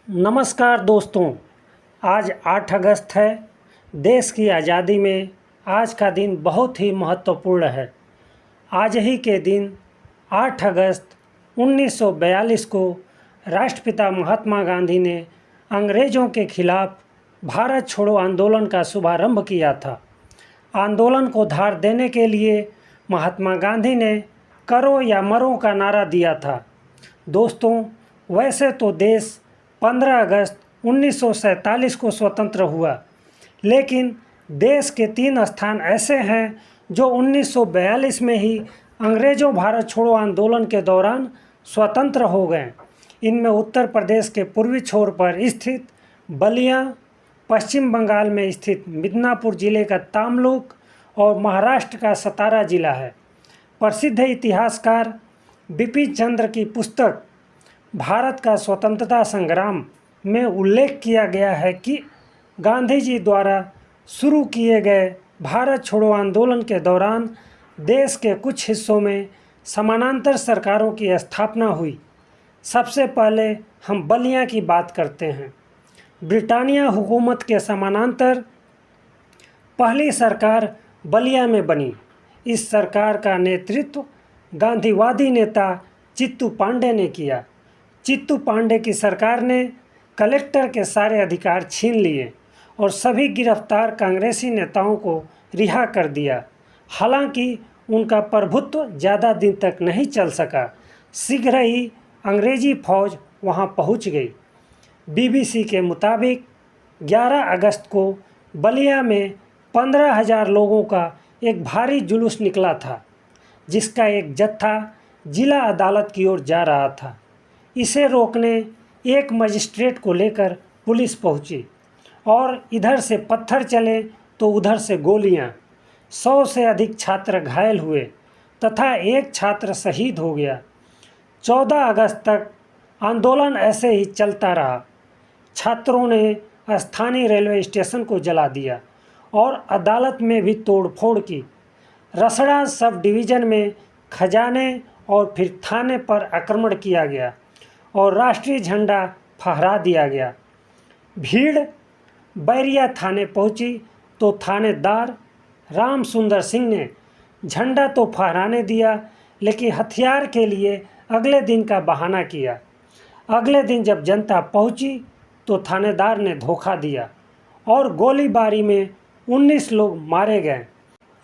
नमस्कार दोस्तों, आज 8 अगस्त है। देश की आज़ादी में आज का दिन बहुत ही महत्वपूर्ण है। आज ही के दिन 8 अगस्त 1942 को राष्ट्रपिता महात्मा गांधी ने अंग्रेज़ों के खिलाफ भारत छोड़ो आंदोलन का शुभारंभ किया था। आंदोलन को धार देने के लिए महात्मा गांधी ने करो या मरो का नारा दिया था। दोस्तों, वैसे तो देश 15 अगस्त 1947 को स्वतंत्र हुआ, लेकिन देश के 3 स्थान ऐसे हैं जो 1942 में ही अंग्रेज़ों भारत छोड़ो आंदोलन के दौरान स्वतंत्र हो गए। इनमें उत्तर प्रदेश के पूर्वी छोर पर स्थित बलिया, पश्चिम बंगाल में स्थित मिदनापुर जिले का तामलुक और महाराष्ट्र का सतारा जिला है। प्रसिद्ध इतिहासकार बिपिन चंद्र की पुस्तक भारत का स्वतंत्रता संग्राम में उल्लेख किया गया है कि गांधी जी द्वारा शुरू किए गए भारत छोड़ो आंदोलन के दौरान देश के कुछ हिस्सों में समानांतर सरकारों की स्थापना हुई। सबसे पहले हम बलिया की बात करते हैं। ब्रिटानिया हुकूमत के समानांतर पहली सरकार बलिया में बनी। इस सरकार का नेतृत्व गांधीवादी नेता चित्तू पांडे ने किया। चित्तू पांडे की सरकार ने कलेक्टर के सारे अधिकार छीन लिए और सभी गिरफ्तार कांग्रेसी नेताओं को रिहा कर दिया। हालांकि उनका प्रभुत्व ज़्यादा दिन तक नहीं चल सका। शीघ्र ही अंग्रेजी फौज वहां पहुंच गई। बीबीसी के मुताबिक 11 अगस्त को बलिया में 15,000 लोगों का एक भारी जुलूस निकला था, जिसका एक जत्था जिला अदालत की ओर जा रहा था। इसे रोकने एक मजिस्ट्रेट को लेकर पुलिस पहुंची और इधर से पत्थर चले तो उधर से गोलियां। 100 से अधिक छात्र घायल हुए तथा एक छात्र शहीद हो गया। 14 अगस्त तक आंदोलन ऐसे ही चलता रहा। छात्रों ने स्थानीय रेलवे स्टेशन को जला दिया और अदालत में भी तोड़फोड़ की। रसड़ा सब डिवीज़न में खजाने और फिर थाने पर आक्रमण किया गया और राष्ट्रीय झंडा फहरा दिया गया। भीड़ बैरिया थाने पहुंची तो थानेदार राम सुंदर सिंह ने झंडा तो फहराने दिया, लेकिन हथियार के लिए अगले दिन का बहाना किया। अगले दिन जब जनता पहुंची तो थानेदार ने धोखा दिया और गोलीबारी में 19 लोग मारे गए।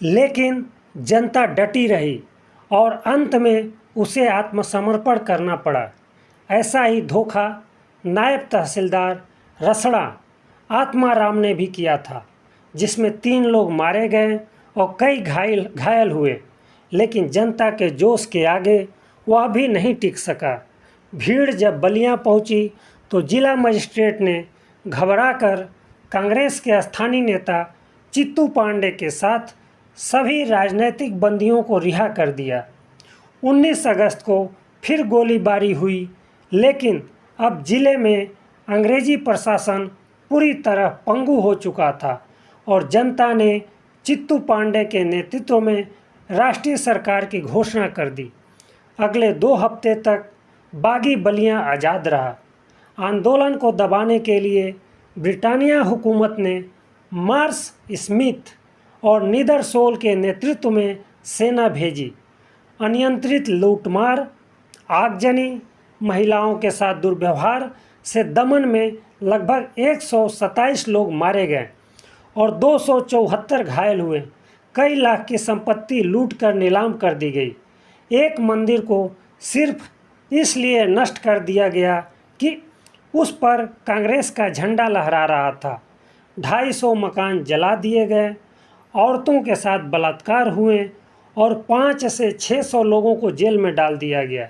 लेकिन जनता डटी रही और अंत में उसे आत्मसमर्पण करना पड़ा। ऐसा ही धोखा नायब तहसीलदार रसड़ा आत्माराम ने भी किया था, जिसमें 3 लोग मारे गए और कई घायल हुए। लेकिन जनता के जोश के आगे वह भी नहीं टिक सका। भीड़ जब बलिया पहुंची तो जिला मजिस्ट्रेट ने घबराकर कांग्रेस के स्थानीय नेता चित्तू पांडे के साथ सभी राजनीतिक बंदियों को रिहा कर दिया। 19 अगस्त को फिर गोलीबारी हुई, लेकिन अब जिले में अंग्रेजी प्रशासन पूरी तरह पंगु हो चुका था और जनता ने चित्तू पांडे के नेतृत्व में राष्ट्रीय सरकार की घोषणा कर दी। अगले 2 हफ्ते तक बागी बलिया आज़ाद रहा। आंदोलन को दबाने के लिए ब्रिटानिया हुकूमत ने मार्स स्मिथ और नीदरसोल के नेतृत्व में सेना भेजी। अनियंत्रित लूटमार, आगजनी, महिलाओं के साथ दुर्व्यवहार से दमन में लगभग 127 लोग मारे गए और 274 घायल हुए। कई लाख की संपत्ति लूटकर नीलाम कर दी गई। एक मंदिर को सिर्फ इसलिए नष्ट कर दिया गया कि उस पर कांग्रेस का झंडा लहरा रहा था। 250 मकान जला दिए गए, औरतों के साथ बलात्कार हुए और 500 से 600 लोगों को जेल में डाल दिया गया।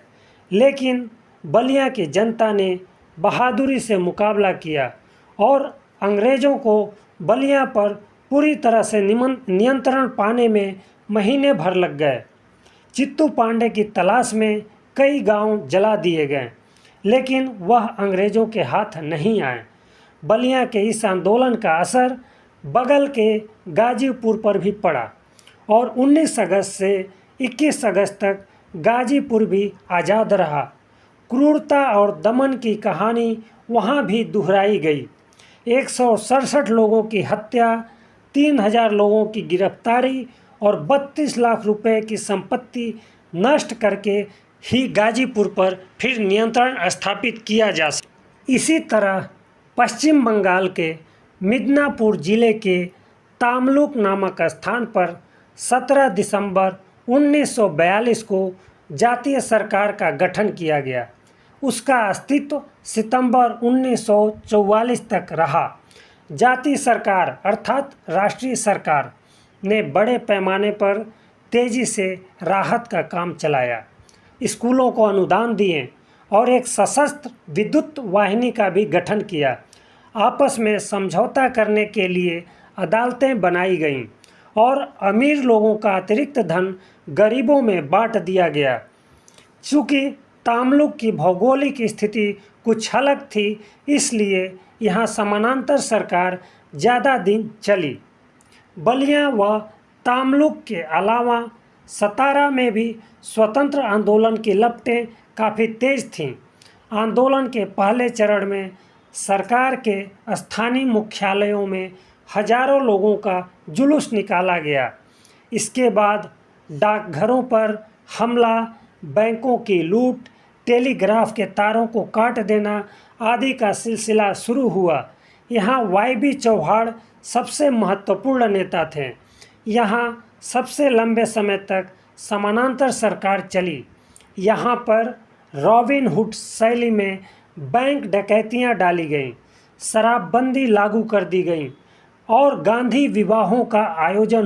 लेकिन बलिया की जनता ने बहादुरी से मुकाबला किया और अंग्रेज़ों को बलिया पर पूरी तरह से नियंत्रण पाने में महीने भर लग गए। चित्तू पांडे की तलाश में कई गांव जला दिए गए, लेकिन वह अंग्रेज़ों के हाथ नहीं आए। बलिया के इस आंदोलन का असर बगल के गाजीपुर पर भी पड़ा और 19 अगस्त से 21 अगस्त तक गाजीपुर भी आज़ाद रहा। क्रूरता और दमन की कहानी वहाँ भी दोहराई गई। 167 लोगों की हत्या, 3000 लोगों की गिरफ्तारी और 32 लाख रुपए की संपत्ति नष्ट करके ही गाजीपुर पर फिर नियंत्रण स्थापित किया जा सका। इसी तरह पश्चिम बंगाल के मिदनापुर जिले के तामलुक नामक स्थान पर 17 दिसंबर 1942 को जातीय सरकार का गठन किया गया। उसका अस्तित्व सितंबर 1944 तक रहा। जातीय सरकार अर्थात राष्ट्रीय सरकार ने बड़े पैमाने पर तेजी से राहत का काम चलाया, स्कूलों को अनुदान दिए और एक सशस्त्र विद्युत वाहिनी का भी गठन किया। आपस में समझौता करने के लिए अदालतें बनाई गईं और अमीर लोगों का अतिरिक्त धन गरीबों में बांट दिया गया। चूँकि तामलुक की भौगोलिक स्थिति कुछ अलग थी, इसलिए यहाँ समानांतर सरकार ज़्यादा दिन चली। बलिया व तामलुक के अलावा सतारा में भी स्वतंत्र आंदोलन की लपटें काफ़ी तेज थीं। आंदोलन के पहले चरण में सरकार के स्थानीय मुख्यालयों में हजारों लोगों का जुलूस निकाला गया। इसके बाद डाकघरों पर हमला, बैंकों की लूट, टेलीग्राफ के तारों को काट देना आदि का सिलसिला शुरू हुआ। यहाँ वाई.बी. चौहान सबसे महत्वपूर्ण नेता थे। यहाँ सबसे लंबे समय तक समानांतर सरकार चली। यहाँ पर रॉबिन हुड शैली में बैंक डकैतियाँ डाली गईं, शराबबंदी लागू कर दी गई और गांधी विवाहों का आयोजन